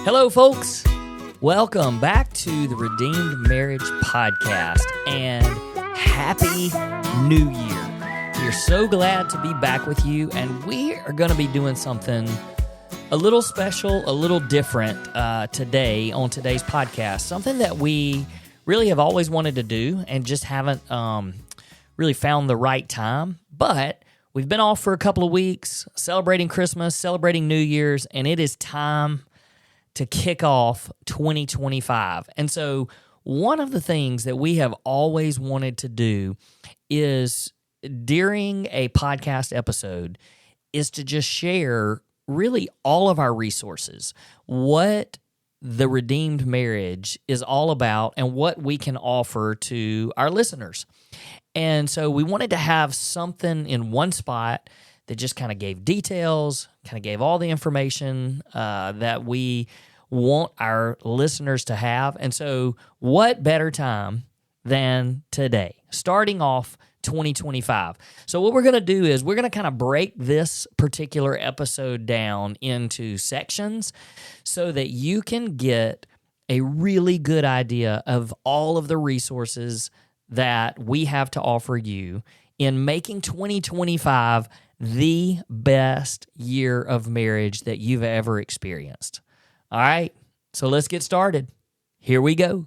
Hello, folks. Welcome back to the Redeemed Marriage Podcast, and Happy New Year. We're so glad to be back with you, and we are going to be doing something a little special, a little different today on today's podcast, something that we really have always wanted to do and just haven't really found the right time, but we've been off for a couple of weeks, celebrating Christmas, celebrating New Year's, and it is time to kick off 2025. And so one of the things that we have always wanted to do is during a podcast episode is to just share really all of our resources, what the Redeemed Marriage is all about and what we can offer to our listeners. And so we wanted to have something in one spot that just kind of gave details, kind of gave all the information that we want our listeners to have. And so what better time than today, starting off 2025. So what we're going to do is we're going to kind of break this particular episode down into sections so that you can get a really good idea of all of the resources that we have to offer you in making 2025 the best year of marriage that you've ever experienced. All right, so let's get started. Here we go.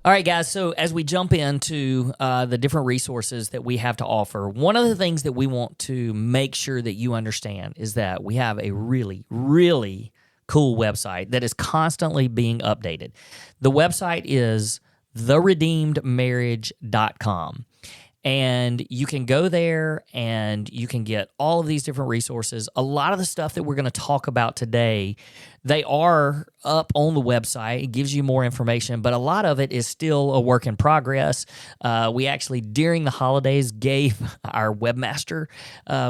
All right, guys, so as we jump into the different resources that we have to offer, one of the things that we want to make sure that you understand is that we have a really, really cool website that is constantly being updated. The website is theredeemedmarriage.com. And you can go there and you can get all of these different resources. A lot of the stuff that we're going to talk about today, they are up on the website. It gives you more information, but a lot of it is still a work in progress. We actually, during the holidays, gave our webmaster,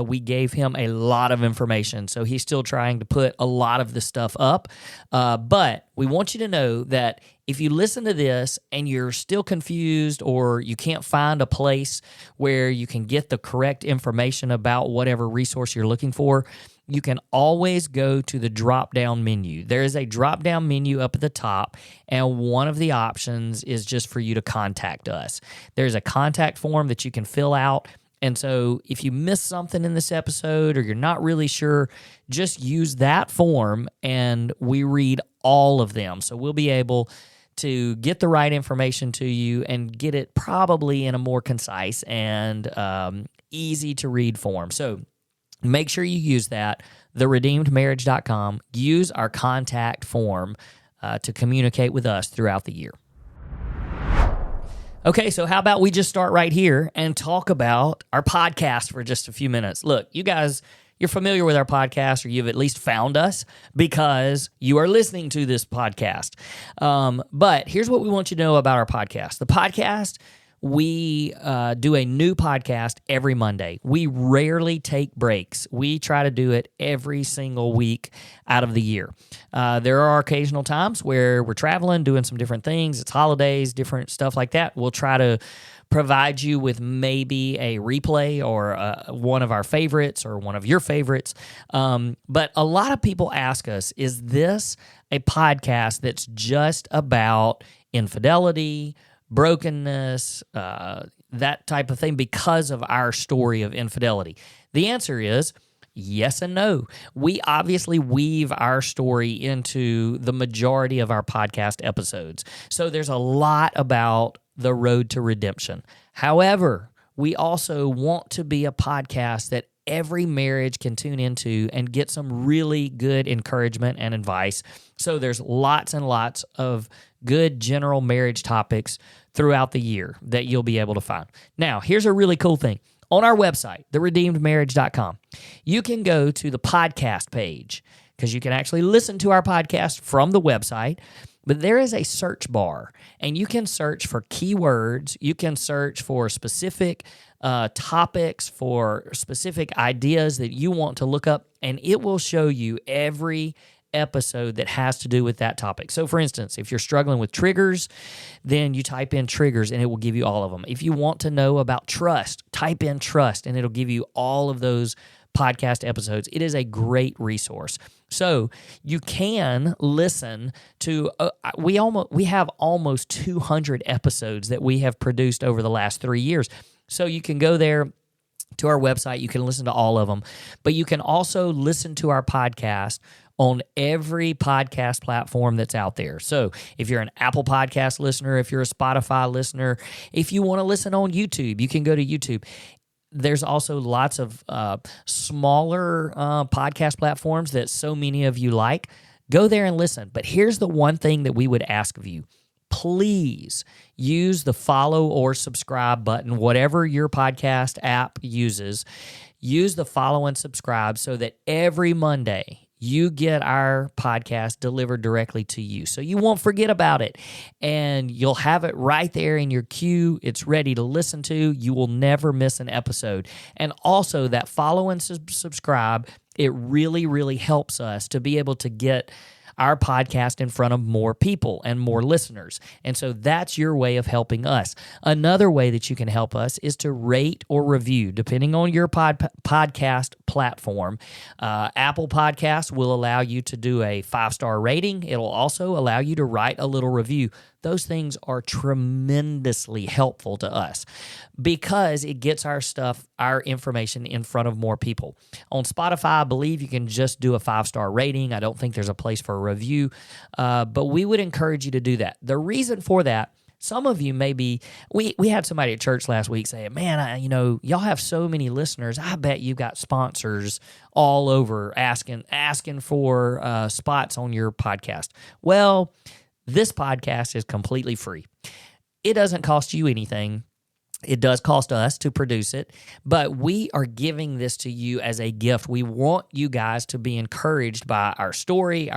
we gave him a lot of information. So he's still trying to put a lot of this stuff up. But we want you to know that if you listen to this and you're still confused or you can't find a place where you can get the correct information about whatever resource you're looking for, you can always go to the drop-down menu. There is a drop-down menu up at the top, and one of the options is just for you to contact us. There's a contact form that you can fill out, and so if you miss something in this episode or you're not really sure, just use that form, and we read all of them. So we'll be able to get the right information to you and get it probably in a more concise and easy-to-read form. So make sure you use that, theredeemedmarriage.com. Use our contact form to communicate with us throughout the year. Okay, so how about we just start right here and talk about our podcast for just a few minutes. Look, you guys, you're familiar with our podcast, or you've at least found us because you are listening to this podcast. But here's what we want you to know about our podcast. The podcast, we do a new podcast every Monday. We rarely take breaks. We try to do it every single week out of the year. There are occasional times where we're traveling, doing some different things. It's holidays, different stuff like that. We'll try to provide you with maybe a replay or one of our favorites or one of your favorites. But a lot of people ask us, is this a podcast that's just about infidelity, brokenness, that type of thing because of our story of infidelity? The answer is yes and no. We obviously weave our story into the majority of our podcast episodes. So there's a lot about the road to redemption. However, we also want to be a podcast that every marriage can tune into and get some really good encouragement and advice. So there's lots and lots of good general marriage topics throughout the year that you'll be able to find. Now, here's a really cool thing. On our website, theredeemedmarriage.com, you can go to the podcast page because you can actually listen to our podcast from the website. But there is a search bar, and you can search for keywords. You can search for specific topics, for specific ideas that you want to look up, and it will show you every episode that has to do with that topic. So, for instance, if you're struggling with triggers, then you type in triggers, and it will give you all of them. If you want to know about trust, type in trust, and it'll give you all of those podcast episodes. It is a great resource. So you can listen to, we have almost 200 episodes that we have produced over the last 3 years. So you can go there to our website. You can listen to all of them, but you can also listen to our podcast on every podcast platform that's out there. So if you're an Apple Podcast listener, if you're a Spotify listener, if you want to listen on YouTube, you can go to YouTube. There's also lots of smaller podcast platforms that so many of you like. Go there and listen. But here's the one thing that we would ask of you. Please use the follow or subscribe button, whatever your podcast app uses. Use the follow and subscribe so that every Monday you get our podcast delivered directly to you. So you won't forget about it, and you'll have it right there in your queue. It's ready to listen to. You will never miss an episode. And also that follow and subscribe, it really, really helps us to be able to get our podcast in front of more people and more listeners. And so that's your way of helping us. Another way that you can help us is to rate or review, depending on your podcast platform. Apple Podcasts will allow you to do a 5-star rating. It'll also allow you to write a little review. Those things are tremendously helpful to us because it gets our information in front of more people. On Spotify, I believe you can just do a 5-star rating. I don't think there's a place for a review, but we would encourage you to do that. The reason for that, some of you maybe, we had somebody at church last week say, man, y'all have so many listeners. I bet you've got sponsors all over asking for spots on your podcast. Well, this podcast is completely free. It doesn't cost you anything. It does cost us to produce it, but we are giving this to you as a gift. We want you guys to be encouraged by our story,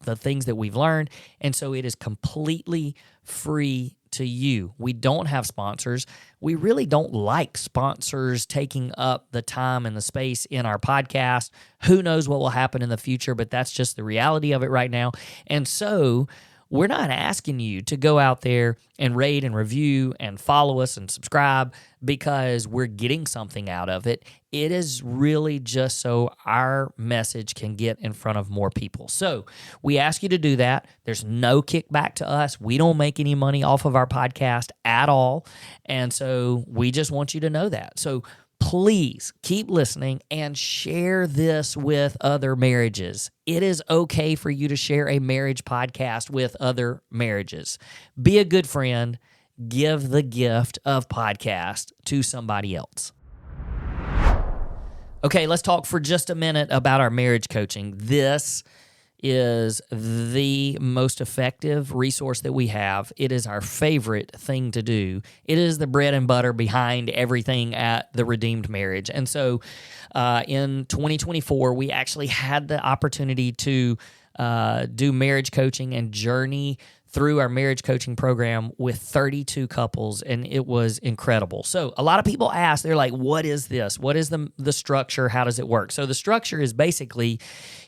the things that we've learned, and so it is completely free to you. We don't have sponsors. We really don't like sponsors taking up the time and the space in our podcast. Who knows what will happen in the future, but that's just the reality of it right now. And so we're not asking you to go out there and rate and review and follow us and subscribe because we're getting something out of it. It is really just so our message can get in front of more people. So we ask you to do that. There's no kickback to us. We don't make any money off of our podcast at all. And so we just want you to know that. So please keep listening and share this with other marriages. It is okay for you to share a marriage podcast with other marriages. Be a good friend. Give the gift of podcast to somebody else. Okay, let's talk for just a minute about our marriage coaching. This is the most effective resource that we have. It is our favorite thing to do. It is the bread and butter behind everything at the Redeemed Marriage. And so in 2024, we actually had the opportunity to do marriage coaching and journey through our marriage coaching program with 32 couples, and it was incredible. So a lot of people ask, they're like, what is this? What is the structure? How does it work? So the structure is basically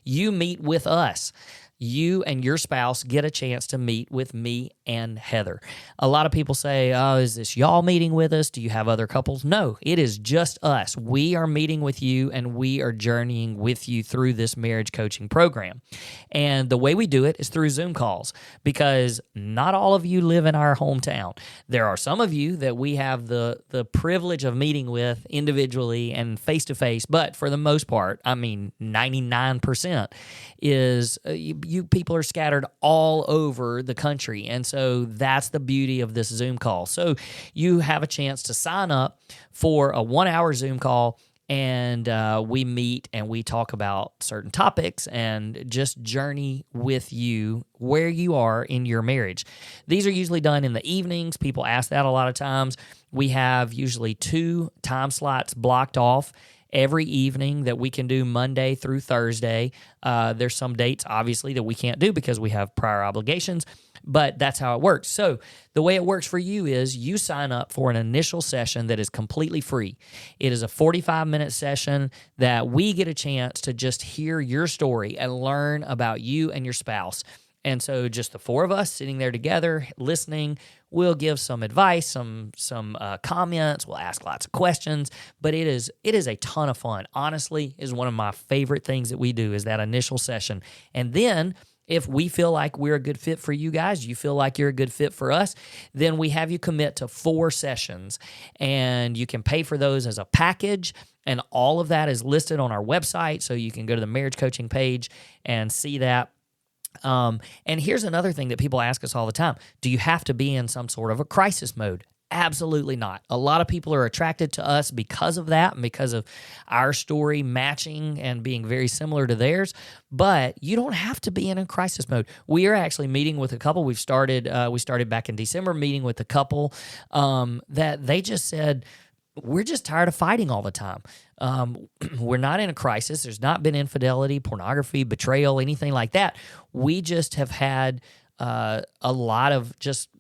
you meet with us. You and your spouse get a chance to meet with me and Heather. A lot of people say, oh, is this y'all meeting with us? Do you have other couples? No, it is just us. We are meeting with you, and we are journeying with you through this marriage coaching program. And the way we do it is through Zoom calls, because not all of you live in our hometown. There are some of you that we have the privilege of meeting with individually and face-to-face, but for the most part, 99% is you people are scattered all over the country. And so that's the beauty of this Zoom call. So you have a chance to sign up for a 1-hour Zoom call, and we meet and we talk about certain topics and just journey with you where you are in your marriage. These are usually done in the evenings. People ask that a lot of times. We have usually 2 time slots blocked off every evening that we can do Monday through Thursday. There's some dates, obviously, that we can't do because we have prior obligations, but that's how it works. So the way it works for you is you sign up for an initial session that is completely free. It is a 45-minute session that we get a chance to just hear your story and learn about you and your spouse. And so just the four of us sitting there together, listening, we'll give some advice, some comments, we'll ask lots of questions, but it is a ton of fun. Honestly, is one of my favorite things that we do is that initial session. And then if we feel like we're a good fit for you guys, you feel like you're a good fit for us, then we have you commit to 4 sessions, and you can pay for those as a package, and all of that is listed on our website, so you can go to the marriage coaching page and see that. And here's another thing that people ask us all the time. Do you have to be in some sort of a crisis mode? Absolutely not. A lot of people are attracted to us because of that and because of our story matching and being very similar to theirs, but you don't have to be in a crisis mode. We are actually meeting with a couple. We started back in December meeting with a couple that they just said, we're just tired of fighting all the time. We're not in a crisis. There's not been infidelity, pornography, betrayal, anything like that. We just have had a lot of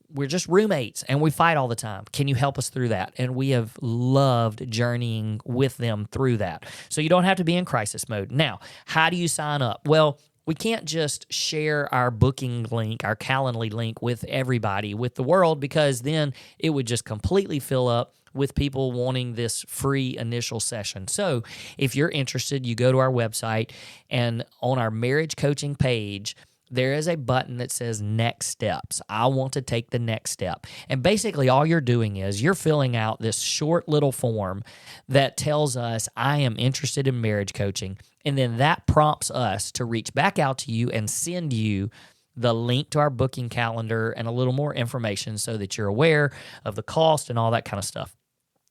we're just roommates and we fight all the time. Can you help us through that? And we have loved journeying with them through that. So you don't have to be in crisis mode. Now, how do you sign up? Well, we can't just share our booking link, our Calendly link with everybody, with the world, because then it would just completely fill up with people wanting this free initial session. So if you're interested, you go to our website, and on our marriage coaching page, there is a button that says Next Steps. I want to take the next step. And basically all you're doing is you're filling out this short little form that tells us I am interested in marriage coaching. And then that prompts us to reach back out to you and send you the link to our booking calendar and a little more information so that you're aware of the cost and all that kind of stuff.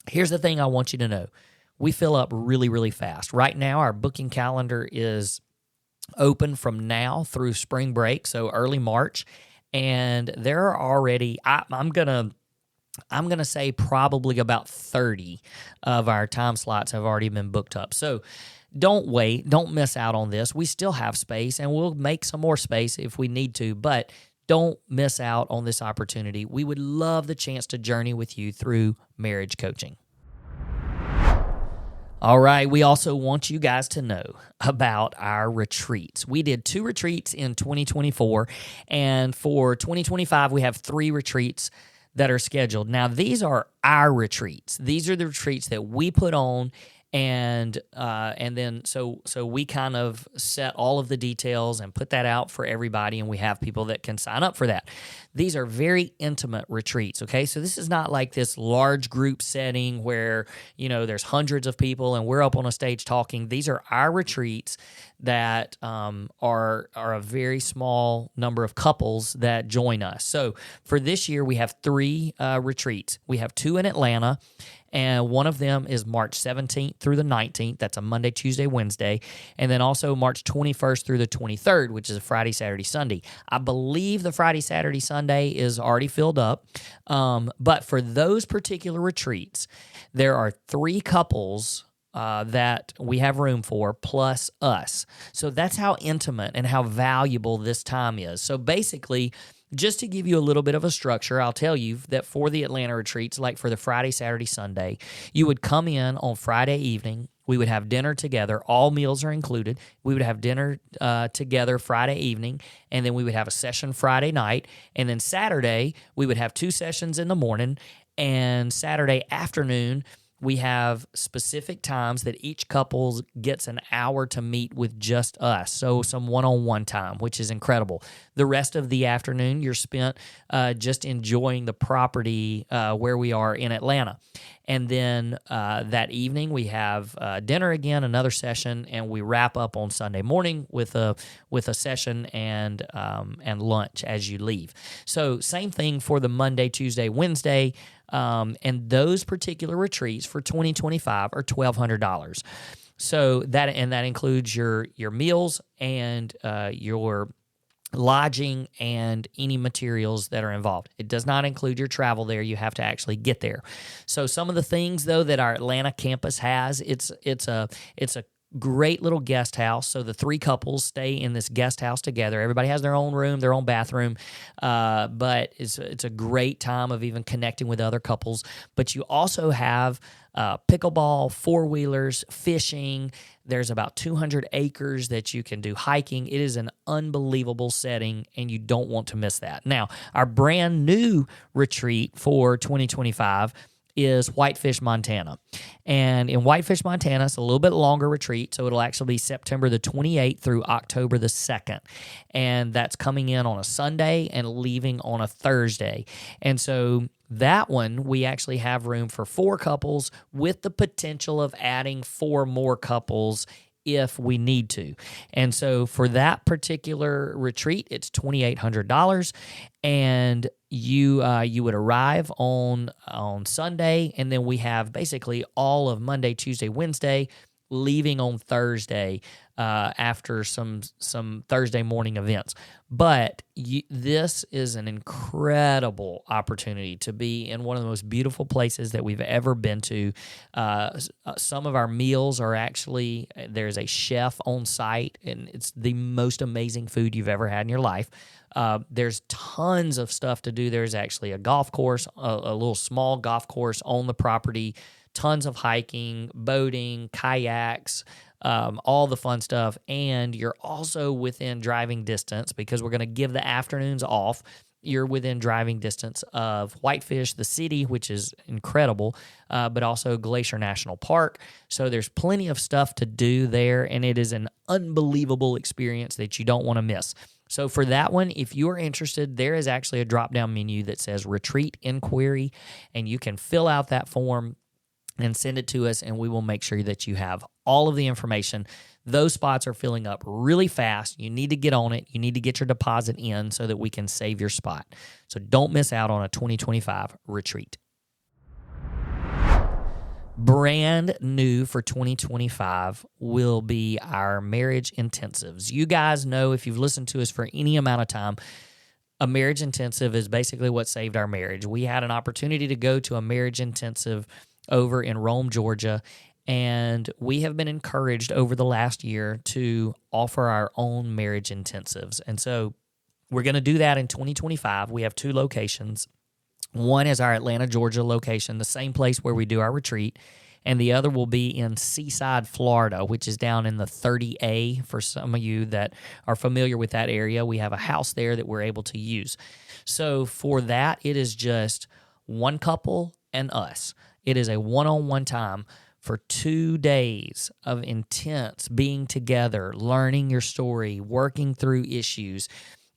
Here's the thing I want you to know. We fill up really, really fast. Right now, our booking calendar is open from now through spring break, so early March, and there are already I'm gonna say probably about 30 of our time slots have already been booked up. So don't wait, don't miss out on this. We still have space, and we'll make some more space if we need to, but don't miss out on this opportunity. We would love the chance to journey with you through marriage coaching. All right, we also want you guys to know about our retreats. We did 2 retreats in 2024, and for 2025, we have 3 retreats that are scheduled. Now, these are our retreats. These are the retreats that we put on, and then so we kind of set all of the details and put that out for everybody, and we have people that can sign up for that. These are very intimate retreats, okay? So this is not like this large group setting where, there's hundreds of people and we're up on a stage talking. These are our retreats that are a very small number of couples that join us. So for this year, we have 3 retreats. We have 2 in Atlanta, and one of them is March 17th through the 19th. That's a Monday, Tuesday, Wednesday. And then also March 21st through the 23rd, which is a Friday, Saturday, Sunday. I believe the Friday, Saturday, Sunday is already filled up. But for those particular retreats, there are 3 couples that we have room for, plus us. So that's how intimate and how valuable this time is. So basically, just to give you a little bit of a structure, I'll tell you that for the Atlanta retreats, like for the Friday, Saturday, Sunday, you would come in on Friday evening. We would have dinner together. All meals are included. We would have dinner together Friday evening, and then we would have a session Friday night. And then Saturday, we would have 2 sessions in the morning, and Saturday afternoon, we have specific times that each couple gets an hour to meet with just us. So some one-on-one time, which is incredible. The rest of the afternoon, you're spent just enjoying the property where we are in Atlanta. And then that evening, we have dinner again, another session, and we wrap up on Sunday morning with a session and lunch as you leave. So same thing for the Monday, Tuesday, Wednesday. And those particular retreats for 2025 are $1,200. So that includes your meals and your lodging and any materials that are involved. It does not include your travel there. You have to actually get there. So some of the things though that our Atlanta campus has, it's a great little guest house. So the 3 couples stay in this guest house together. Everybody has their own room, their own bathroom, but it's a great time of even connecting with other couples. But you also have pickleball, four-wheelers, fishing. There's about 200 acres that you can do hiking. It is an unbelievable setting, and you don't want to miss that. Now, our brand new retreat for 2025 is Whitefish, Montana. And in Whitefish, Montana, it's a little bit longer retreat, so it'll actually be September the 28th through October the 2nd. And that's coming in on a Sunday and leaving on a Thursday. And so that one, we actually have room for 4 couples with the potential of adding 4 more couples if we need to. And so for that particular retreat, it's $2,800, and you would arrive on Sunday, and then we have basically all of Monday, Tuesday, Wednesday, leaving on Thursday after some Thursday morning events. But this is an incredible opportunity to be in one of the most beautiful places that we've ever been to. Some of our meals are actually, there's a chef on site, and it's the most amazing food you've ever had in your life. There's tons of stuff to do. There's actually a golf course, a little small golf course on the property, tons of hiking, boating, kayaks, all the fun stuff. And you're also within driving distance, because we're going to give the afternoons off. You're within driving distance of Whitefish, the city, which is incredible, but also Glacier National Park. So there's plenty of stuff to do there, and it is an unbelievable experience that you don't want to miss. So for that one, if you're interested, there is actually a drop-down menu that says Retreat Inquiry, and you can fill out that form and send it to us, and we will make sure that you have all of the information. Those spots are filling up really fast. You need to get on it. You need to get your deposit in so that we can save your spot. So don't miss out on a 2025 retreat. Brand new for 2025 will be our marriage intensives. You guys know, if you've listened to us for any amount of time, a marriage intensive is basically what saved our marriage. We had an opportunity to go to a marriage intensive over in Rome, Georgia, and we have been encouraged over the last year to offer our own marriage intensives. And so we're going to do that in 2025. We have 2 locations. One is our Atlanta, Georgia location, the same place where we do our retreat, and the other will be in Seaside, Florida, which is down in the 30A. For some of you that are familiar with that area, we have a house there that we're able to use. So for that, it is just one couple and us. It is a one-on-one time for 2 days of intense being together, learning your story, working through issues.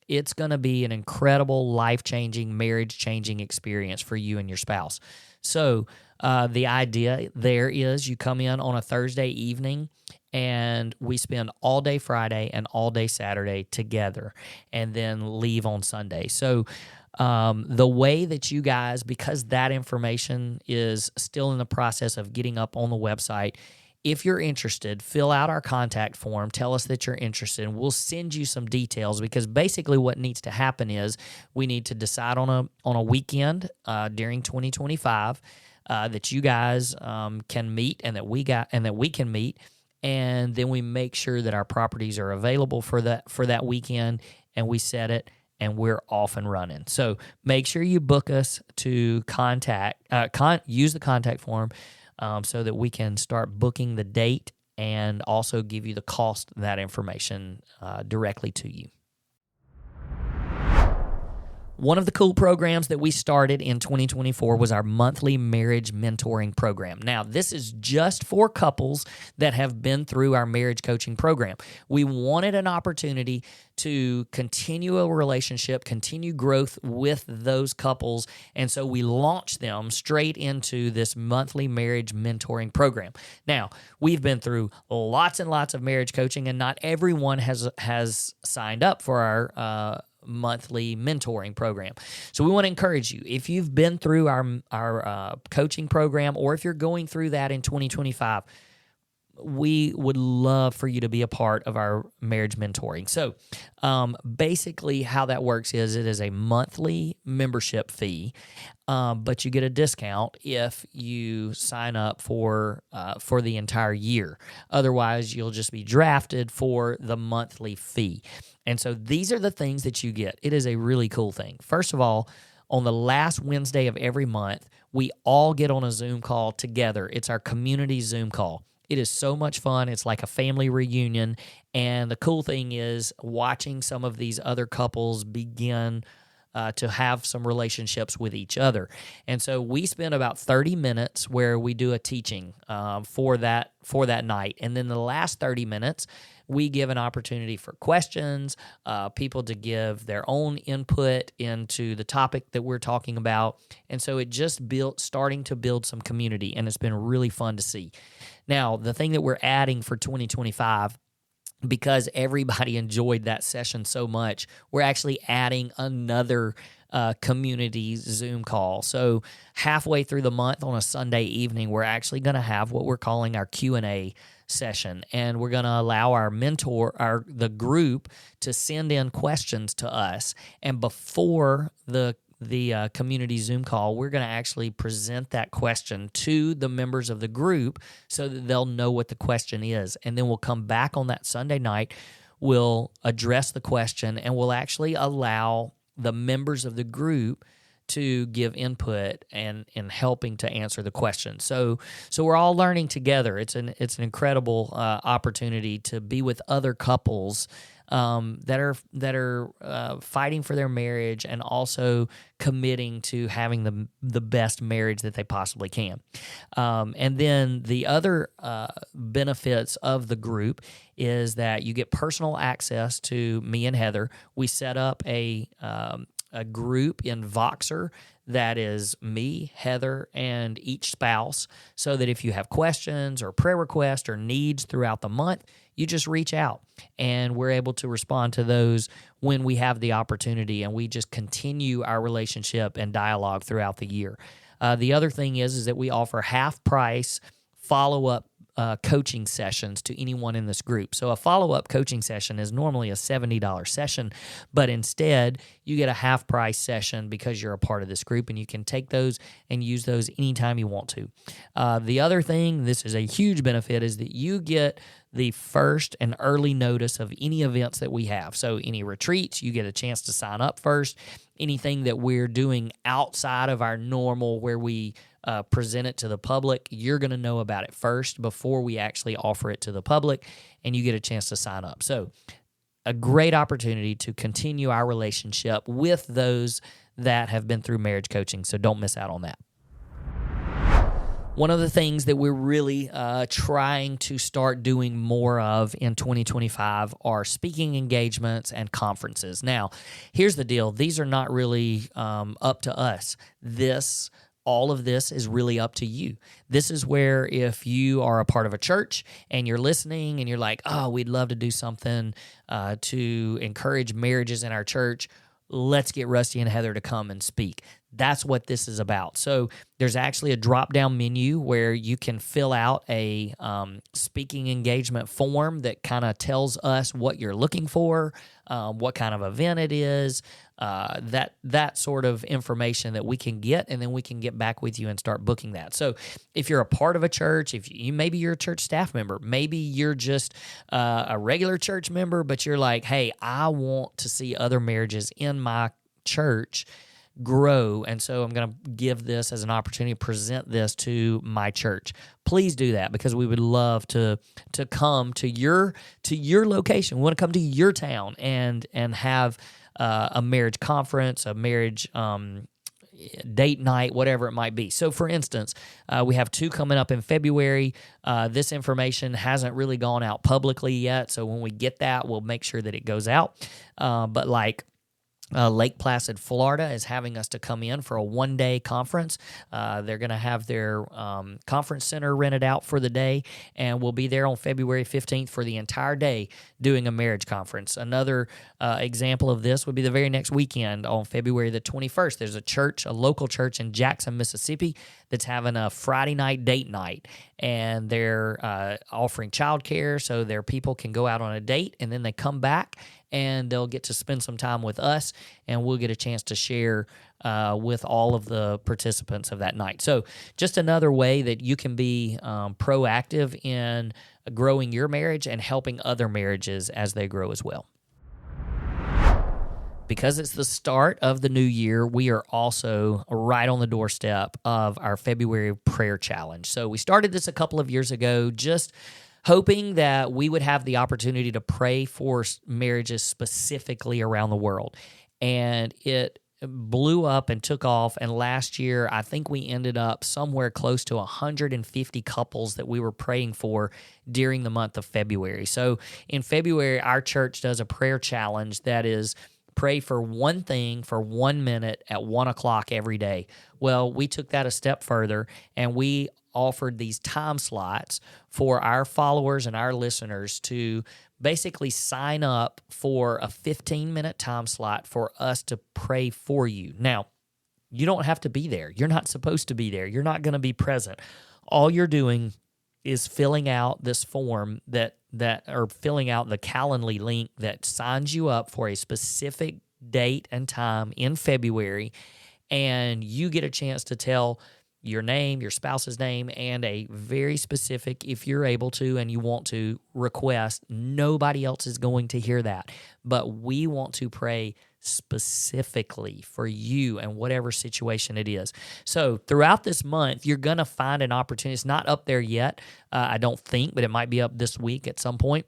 It's going to be an incredible, life-changing, marriage-changing experience for you and your spouse. So the idea there is you come in on a Thursday evening, and we spend all day Friday and all day Saturday together, and then leave on Sunday. So the way that you guys, because that information is still in the process of getting up on the website, if you're interested, fill out our contact form. Tell us that you're interested, and we'll send you some details, because basically what needs to happen is we need to decide on a weekend during 2025 that you guys can meet, and that we can meet, and then we make sure that our properties are available for that weekend, and we set it, and we're off and running. So make sure you book us to use the contact form so that we can start booking the date, and also give you the cost of that information directly to you. One of the cool programs that we started in 2024 was our monthly marriage mentoring program. Now, this is just for couples that have been through our marriage coaching program. We wanted an opportunity to continue a relationship, continue growth with those couples, and so we launched them straight into this monthly marriage mentoring program. Now, we've been through lots and lots of marriage coaching, and not everyone has signed up for our monthly mentoring program. So we want to encourage you, if you've been through our coaching program, or if you're going through that in 2025, we would love for you to be a part of our marriage mentoring. So basically how that works is it is a monthly membership fee, but you get a discount if you sign up for the entire year. Otherwise, you'll just be drafted for the monthly fee. And so these are the things that you get. It is a really cool thing. First of all, on the last Wednesday of every month, we all get on a Zoom call together. It's our community Zoom call. It is so much fun. It's like a family reunion. And the cool thing is watching some of these other couples begin to have some relationships with each other. And so we spend about 30 minutes where we do a teaching for that night. And then the last 30 minutes, we give an opportunity for questions, people to give their own input into the topic that we're talking about. And so it just starting to build some community, and it's been really fun to see. Now, the thing that we're adding for 2025, because everybody enjoyed that session so much, we're actually adding another community Zoom call. So halfway through the month on a Sunday evening, we're actually going to have what we're calling our Q&A session, and we're going to allow our mentor, the group, to send in questions to us. And before the community Zoom call, we're going to actually present that question to the members of the group so that they'll know what the question is. And then we'll come back on that Sunday night, we'll address the question, and we'll actually allow the members of the group to give input and in helping to answer the question. So we're all learning together. It's an incredible opportunity to be with other couples that are fighting for their marriage and also committing to having the best marriage that they possibly can. And then the other benefits of the group is that you get personal access to me and Heather. We set up a group in Voxer that is me, Heather, and each spouse, so that if you have questions or prayer requests or needs throughout the month, you just reach out, and we're able to respond to those when we have the opportunity, and we just continue our relationship and dialogue throughout the year. The other thing is that we offer half-price follow-up coaching sessions to anyone in this group. So a follow-up coaching session is normally a $70 session, but instead you get a half-price session because you're a part of this group, and you can take those and use those anytime you want to. The other thing, this is a huge benefit, is that you get the first and early notice of any events that we have. So any retreats, you get a chance to sign up first. Anything that we're doing outside of our normal, where we present it to the public, you're going to know about it first before we actually offer it to the public, and you get a chance to sign up. So a great opportunity to continue our relationship with those that have been through marriage coaching, so don't miss out on that. One of the things that we're really trying to start doing more of in 2025 are speaking engagements and conferences. Now, here's the deal. These are not really up to us. All of this is really up to you. This is where, if you are a part of a church and you're listening and you're like, oh, we'd love to do something to encourage marriages in our church, let's get Rusty and Heather to come and speak. That's what this is about. So there's actually a drop-down menu where you can fill out a speaking engagement form that kind of tells us what you're looking for, what kind of event it is, that sort of information that we can get, and then we can get back with you and start booking that. So if you're a part of a church, maybe you're a church staff member, maybe you're just a regular church member, but you're like, hey, I want to see other marriages in my church grow, and so I'm going to give this as an opportunity to present this to my church. Please do that, because we would love to come to your location. We want to come to your town and have a marriage conference, a marriage date night, whatever it might be. So, for instance, we have 2 coming up in February. This information hasn't really gone out publicly yet, so when we get that, we'll make sure that it goes out. But like Lake Placid, Florida is having us to come in for a 1-day conference. They're going to have their conference center rented out for the day, and we'll be there on February 15th for the entire day doing a marriage conference. Another example of this would be the very next weekend on February the 21st. There's a local church in Jackson, Mississippi, that's having a Friday night date night, and they're offering childcare so their people can go out on a date, and then they come back and they'll get to spend some time with us, and we'll get a chance to share with all of the participants of that night. So just another way that you can be proactive in growing your marriage and helping other marriages as they grow as well. because it's the start of the new year, we are also right on the doorstep of our February prayer challenge. So we started this a couple of years ago, just hoping that we would have the opportunity to pray for marriages specifically around the world. And it blew up and took off. And last year, I think we ended up somewhere close to 150 couples that we were praying for during the month of February. So in February, our church does a prayer challenge that is pray for one thing for 1 minute at 1 o'clock every day. Well, we took that a step further and we offered these time slots for our followers and our listeners to basically sign up for a 15-minute time slot for us to pray for you. Now, you don't have to be there. You're not supposed to be there. You're not going to be present. All you're doing is filling out this form or filling out the Calendly link that signs you up for a specific date and time in February, and you get a chance to tell your name, your spouse's name, and a very specific, if you're able to and you want to, request. Nobody else is going to hear that, but we want to pray specifically for you and whatever situation it is. So throughout this month, you're going to find an opportunity. It's not up there yet, I don't think, but it might be up this week at some point.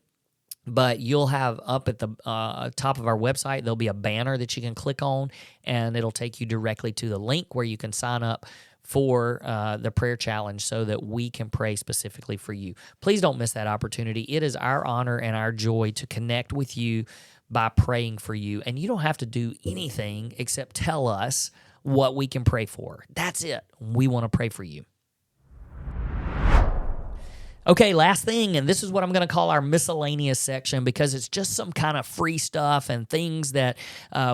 But you'll have up at the top of our website, there'll be a banner that you can click on, and it'll take you directly to the link where you can sign up for the prayer challenge so that we can pray specifically for you. Please don't miss that opportunity. It is our honor and our joy to connect with you by praying for you. And you don't have to do anything except tell us what we can pray for. That's it. We want to pray for you. Okay, last thing, and this is what I'm going to call our miscellaneous section because it's just some kind of free stuff and things that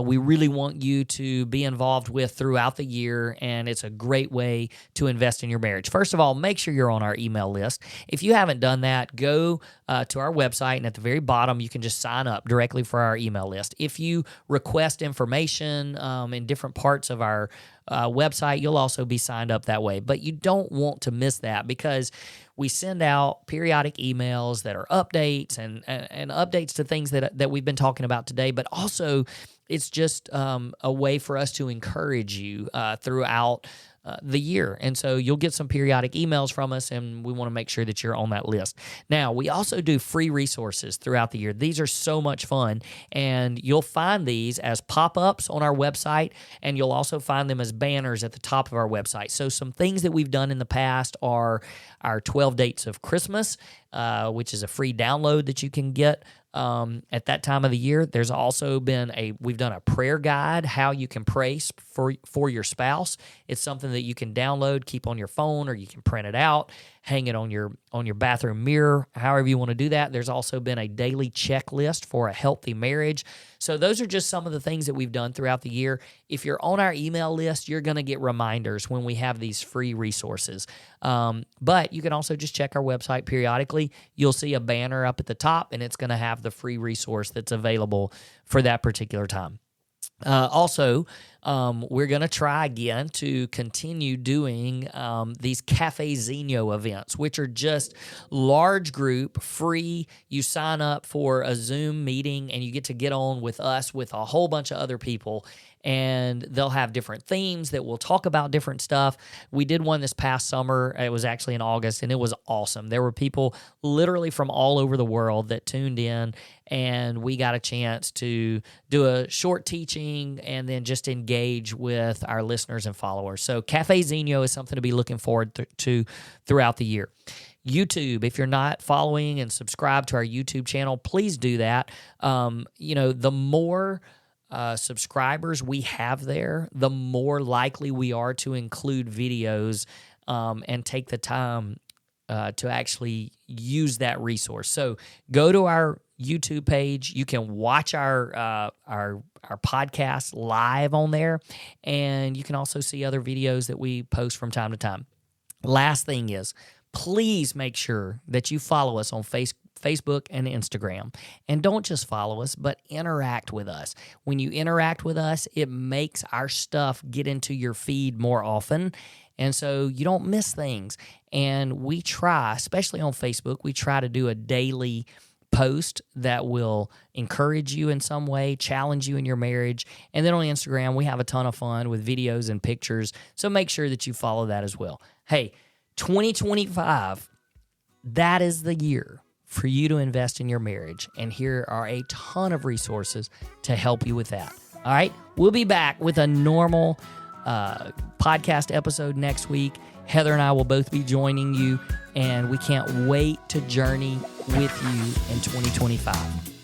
we really want you to be involved with throughout the year, and it's a great way to invest in your marriage. First of all, make sure you're on our email list. If you haven't done that, go to our website, and at the very bottom, you can just sign up directly for our email list. If you request information in different parts of our website, you'll also be signed up that way. But you don't want to miss that because we send out periodic emails that are updates and updates to things that we've been talking about today, but also it's just a way for us to encourage you throughout the year. And so you'll get some periodic emails from us, and we want to make sure that you're on that list. Now, we also do free resources throughout the year. These are so much fun, and you'll find these as pop-ups on our website, and you'll also find them as banners at the top of our website. So some things that we've done in the past are our 12 Dates of Christmas, which is a free download that you can get at that time of the year. There's also been we've done a prayer guide, how you can pray for your spouse. It's something that you can download, keep on your phone, or you can print it out, hang it on your bathroom mirror, however you want to do that. There's also been a daily checklist for a healthy marriage. So those are just some of the things that we've done throughout the year. If you're on our email list, you're going to get reminders when we have these free resources. But you can also just check our website periodically. You'll see a banner up at the top, and it's going to have the free resource that's available for that particular time. Also, we're going to try again to continue doing these Cafezinho events, which are just large group, free. You sign up for a Zoom meeting, and you get on with us with a whole bunch of other people, and they'll have different themes that will talk about different stuff. We did one this past summer. It was actually in August, and it was awesome. There were people literally from all over the world that tuned in, and we got a chance to do a short teaching and then just engage with our listeners and followers. So Cafezinho is something to be looking forward to throughout the year. YouTube, if you're not following and subscribed to our YouTube channel, please do that. The more subscribers we have there, the more likely we are to include videos and take the time to actually use that resource. So go to our YouTube page. You can watch our podcast live on there, and you can also see other videos that we post from time to time. Last thing is, please make sure that you follow us on Facebook and Instagram. And don't just follow us, but interact with us. When you interact with us, it makes our stuff get into your feed more often, and so you don't miss things. And we try, especially on Facebook, we try to do a daily post that will encourage you in some way, challenge you in your marriage. And then on Instagram, we have a ton of fun with videos and pictures. So make sure that you follow that as well. Hey, 2025, that is the year for you to invest in your marriage. And here are a ton of resources to help you with that. All right, we'll be back with a normal podcast episode next week. Heather and I will both be joining you, and we can't wait to journey with you in 2025.